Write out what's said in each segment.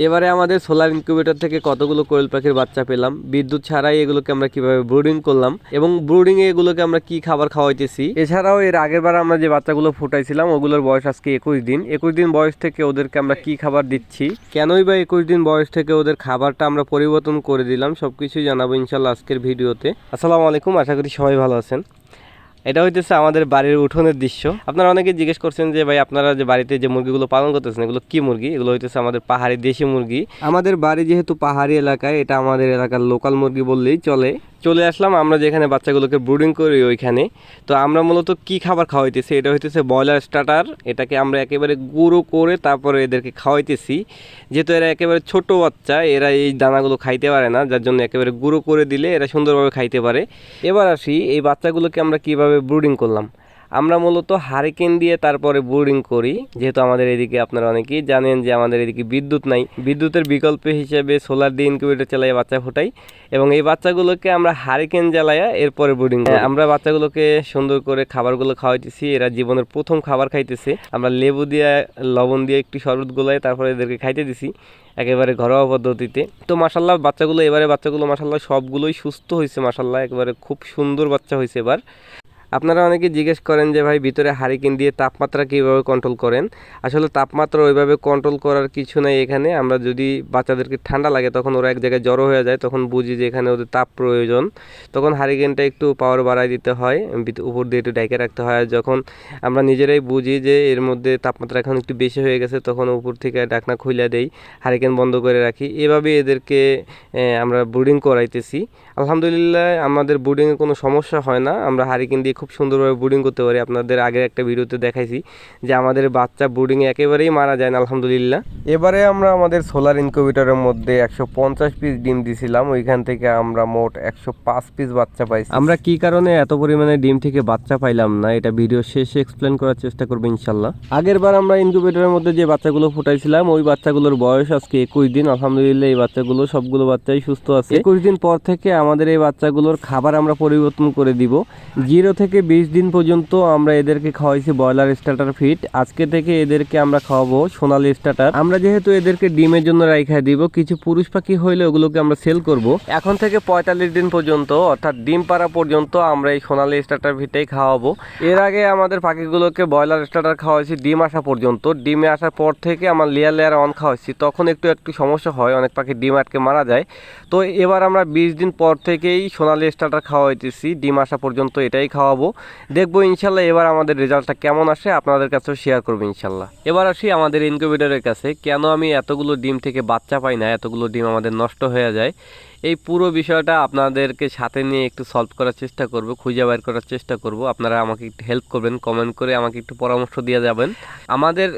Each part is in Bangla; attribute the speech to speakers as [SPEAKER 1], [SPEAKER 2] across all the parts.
[SPEAKER 1] এবারে আমাদের সোলার ইনকিউবেটর থেকে কতগুলো কোয়েল পাখির বাচ্চা পেলাম, বিদ্যুৎ ছাড়াই এগুলোকে আমরা কিভাবে ব্রুডিং করলাম এবং ব্রুডিং এ এগুলোকে আমরা কি খাবার খাওয়াইতেছি। এছাড়াও এর আগের বার আমরা যে বাচ্চাগুলো ফুটাইছিলাম ওগুলোর বয়স আজকে 21 দিন। 21 দিন বয়স থেকে ওদেরকে আমরা কি খাবার দিচ্ছি, কেনই বা 21 দিন বয়স থেকে ওদের খাবারটা আমরা পরিবর্তন করে দিলাম, সবকিছুই জানাবো ইনশাল্লাহ আজকের ভিডিওতে। আসসালামু আলাইকুম, আশা করি সবাই ভালো আছেন। এটা হইতেছে আমাদের বাড়ির উঠোনের দৃশ্য। আপনারা অনেকে জিজ্ঞেস করছেন যে ভাই আপনারা যে বাড়িতে যে মুরগিগুলো পালন করতেছেন এগুলো কি মুরগি। এগুলো হইতেছে আমাদের পাহাড়ি দেশি মুরগি। আমাদের বাড়ি যেহেতু পাহাড়ি এলাকায়, এটা আমাদের এলাকার লোকাল মুরগি বললেই চলে। চলে আসলাম আমরা যেখানে বাচ্চাগুলোকে ব্রুডিং করি ওইখানে। তো আমরা মূলত কি খাবার খাওয়াইতেছি, এটা হইতেছে ব্রয়লার স্টার্টার। এটাকে আমরা একেবারে গুঁড়ো করে তারপরে এদেরকে খাওয়াইতেছি। যেহেতু এরা একেবারে ছোট বাচ্চা, এরা এই দানাগুলো খাইতে পারে না, যার জন্য একেবারে গুঁড়ো করে দিলে এরা সুন্দরভাবে খাইতে পারে। এবার আসি এই বাচ্চাগুলোকে আমরা কিভাবে ব্রুডিং করলাম। আমরা মূলত হারিকেন দিয়ে তারপরে ব্রুডিং করি, যেহেতু আমাদের এদিকে আপনারা অনেকেই জানেন যে আমাদের এদিকে বিদ্যুৎ নাই। বিদ্যুতের বিকল্প হিসেবে সোলার দিয়ে ইনকিউবেটর চালাইয়া বাচ্চা ফোটাই এবং এই বাচ্চাগুলোকে আমরা হারিকেন জ্বালাইয়া এরপরে ব্রুডিং করি। আমরা বাচ্চাগুলোকে সুন্দর করে খাবারগুলো খাওয়াইতেছি। এরা জীবনের প্রথম খাবার খাইতেছে। আমরা লেবু দিয়ে লবণ দিয়ে একটু শরবত গোলাই তারপরে এদেরকে খাইতে দিছি একেবারে ঘরোয়া পদ্ধতিতে। তো মাশাল্লাহ বাচ্চাগুলো মাশাল্লাহ সবগুলোই সুস্থ হয়েছে, মাশাল্লাহ একেবারে খুব সুন্দর বাচ্চা হয়েছে এবার। আপনারা অনেকে জিজ্ঞেস করেন যে ভাই ভিতরে হারিকেন দিয়ে তাপমাত্রা কীভাবে কন্ট্রোল করেন। আসলে তাপমাত্রা ওইভাবে কন্ট্রোল করার কিছু নাই এখানে। আমরা যদি বাচ্চাদেরকে ঠান্ডা লাগে তখন ওরা এক জায়গায় জড়ো হয়ে যায়, তখন বুঝি যে এখানে ওদের তাপ প্রয়োজন, তখন হারিকেনটা একটু পাওয়ার বাড়ায় দিতে হয়, উপর দিয়ে একটু ঢেকে রাখতে হয়। যখন আমরা নিজেরাই বুঝি যে এর মধ্যে তাপমাত্রা এখন একটু বেশি হয়ে গেছে তখন উপর থেকে ঢাকনা খুলে দেই, হারিকেন বন্ধ করে রাখি। এভাবে এদেরকে আমরা ব্রুডিং করাইতেছি। আলহামদুলিল্লাহ আমাদের ব্রুডিংয়ে কোনো সমস্যা হয় না। আমরা হারিকেন দিয়ে খুব সুন্দরভাবে ব্রুডিং করতে পারি। আপনাদের আগের একটা ভিডিওতে দেখাইছি যে আমাদের বাচ্চা ব্রুডিংয়ে একেবারেই মারা যায় না আলহামদুলিল্লাহ। এবারে আমরা আমাদের সোলার ইনকিউবেটরের মধ্যে 150 পিস ডিম দিছিলাম, ওইখান থেকে আমরা মোট 105 পিস বাচ্চা পাইছি। আমরা কি কারণে এত পরিমাণে ডিম থেকে বাচ্চা পাইলাম না এটা ভিডিও শেষে এক্সপ্লেন করার চেষ্টা করবো ইনশাল্লাহ। আগের বার আমরা ইনকিউবেটরের মধ্যে যে বাচ্চাগুলো ফুটাইছিলাম ওই বাচ্চাগুলোর বয়স আজকে 21 দিন। আলহামদুলিল্লাহ এই বাচ্চাগুলো সবগুলো বাচ্চাই সুস্থ আছে। 21 দিন পর থেকে আমাদের এই বাচ্চাগুলোর খাবার আমরা পরিবর্তন করে দিব। 0 থেকে 20 দিন পর্যন্ত আমরা এদেরকে খাওয়াইছি ব্রয়লার স্টার্টার ফিড। আজকে থেকে এদেরকে আমরা খাওয়াবো সোনালী স্টার্টার। আমরা যেহেতু এদেরকে ডিমের জন্য রাইখা দিব, কিছু পুরুষ পাখি হইলে ওগুলোকে আমরা সেল করব। এখন থেকে 45 দিন পর্যন্ত অর্থাৎ ডিম পাড়া পর্যন্ত আমরা এই সোনালী স্টার্টার ফিডটাই খাওয়াবো। এর আগে আমাদের পাখিগুলোকে ব্রয়লার স্টার্টার খাওয়াইছি ডিম আসা পর্যন্ত। ডিমে আসার পর থেকে আমার লেয়ার অন খাওয়াইছি, তখন একটু সমস্যা হয়, অনেক পাখি ডিম আটকে মারা যায়। তো এবার আমরা 20 দিন পর থেকেই সোনালী স্টার্টার খাওয়াইতেছি, ডিম আসা পর্যন্ত এটাই খাওয়াবো। দেখবো ইনশাল্লাহ এবার আমাদের রেজাল্টটা কেমন আসে, আপনাদের কাছেও শেয়ার করবো ইনশাল্লাহ। এবার আসি আমাদের ইনকিউবেটরের কাছে। কেন আমি এতগুলো ডিম থেকে বাচ্চা পাই না, এতগুলো ডিম আমাদের নষ্ট হয়ে যায়, এই পুরো বিষয়টা আপনাদেরকে সাথে নিয়ে একটু সলভ করার চেষ্টা করব, খুঁজে বের করার চেষ্টা করব। আপনারা আমাকে একটু হেল্প করবেন, কমেন্ট করে আমাকে একটু পরামর্শ দিয়ে যাবেন। আমাদের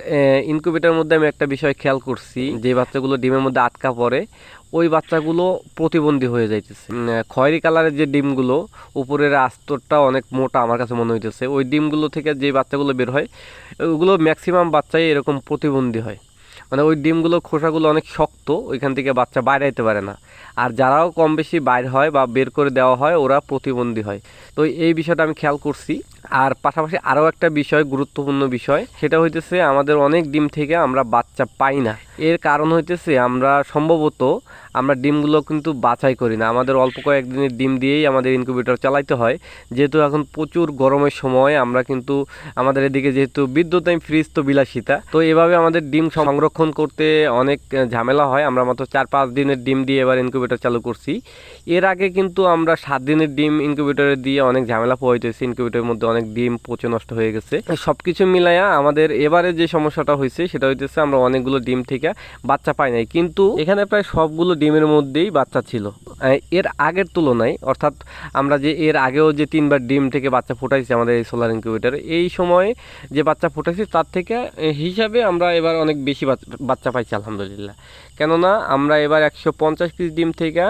[SPEAKER 1] ইনকিউবেটরের মধ্যে আমি একটা বিষয় খেয়াল করছি, যে বাচ্চাগুলো ডিমের মধ্যে আটকা পড়ে ওই বাচ্চাগুলো প্রতিবন্ধী হয়ে যাইতেছে। খয়েরি কালারের যে ডিমগুলো উপরের আস্তরটা অনেক মোটা আমার কাছে মনে হইতেছে, ওই ডিমগুলো থেকে যে বাচ্চাগুলো বের হয় ওগুলো ম্যাক্সিমাম বাচ্চাই এরকম প্রতিবন্ধী হয়। মানে ওই ডিমগুলো খোসাগুলো অনেক শক্ত, ওইখান থেকে বাচ্চা বাইরে যেতে পারে না। আর যারাও কম বেশি বাইর হয় বা বের করে দেওয়া হয় ওরা প্রতিবন্ধী হয়। তো এই বিষয়টা আমি খেয়াল করছি। আর পাশাপাশি আরও একটা বিষয়, গুরুত্বপূর্ণ বিষয়, সেটা হইতেছে আমাদের অনেক ডিম থেকে আমরা বাচ্চা পাই না। এর কারণ হইতেছে আমরা সম্ভবত ডিমগুলো কিন্তু বাছাই করি না। আমাদের অল্প কয়েকদিনের ডিম দিয়েই আমাদের ইনকিউবেটর চালাইতে হয়। যেহেতু এখন প্রচুর গরমের সময়, আমরা কিন্তু আমাদের এদিকে যেহেতু বিদ্যুৎ নেই, ফ্রিজ তো বিলাসিতা, তো এভাবে আমাদের ডিম সংরক্ষণ করতে অনেক ঝামেলা হয়। আমরা মাত্র 4-5 দিনের ডিম দিয়ে এবার ইনকিউবেটর চালু করছি। এর আগে কিন্তু আমরা 7 দিনের ডিম ইনকিউবেটরে দিয়ে অনেক ঝামেলা পোহাইতেছি, ইনকিউবেটরের মধ্যে অনেক ডিম পচে নষ্ট হয়ে গেছে। সবকিছু মিলাইয়া আমাদের এবারে যে সমস্যাটা হয়েছে সেটা হইতেছে আমরা অনেকগুলো ডিম থেকে বাচ্চা পাই নাই, কিন্তু এখানে প্রায় সবগুলো ডিমের মধ্যেই বাচ্চা ছিল এর আগের তুলনায়। অর্থাৎ আমরা যে এর আগেও যে 3বার ডিম থেকে বাচ্চা ফুটাইছি আমাদের এই সোলার ইনকিউবেটরে, এই সময়ে যে বাচ্চা ফুটাইছি তার থেকে হিসাবে আমরা এবার অনেক বেশি বাচ্চা পাইছি আলহামদুলিল্লাহ। কেননা আমরা এবার 150 পিস ডিম থেকে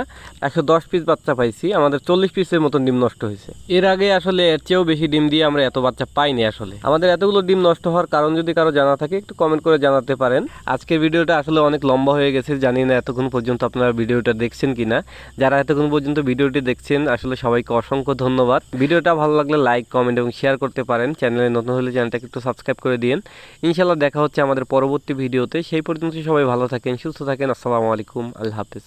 [SPEAKER 1] 110 পিস বাচ্চা পাইছি। আমাদের 40 পিসের মতন ডিম নষ্ট হয়েছে। এর আগে আসলে এর চেয়েও বেশি ডিম দিয়ে আমরা এত বাচ্চা পাইনি। আসলে আমাদের এতগুলো ডিম নষ্ট হওয়ার কারণ যদি কারো জানা থাকে একটু কমেন্ট করে জানাতে পারেন। আজকের ভিডিওটা আসলে অনেক লম্বা হয়ে গেছে, জানি না এতক্ষণ পর্যন্ত আপনারা ভিডিওটা দেখছেন কিনা। যারা এতক্ষণ পর্যন্ত ভিডিওটি দেখছেন আসলে সবাইকে অসংখ্য ধন্যবাদ। ভিডিওটা ভালো লাগলে লাইক, কমেন্ট এবং শেয়ার করতে পারেন। চ্যানেলে নতুন হলে চ্যানেলটাকে একটু সাবস্ক্রাইব করে দিন। ইনশাআল্লাহ দেখা হচ্ছে আমাদের পরবর্তী ভিডিওতে। সেই পর্যন্ত সবাই ভালো থাকেন, সুস্থ থাকেন। আসসালামু আলাইকুম, আল্লাহ হাফেজ।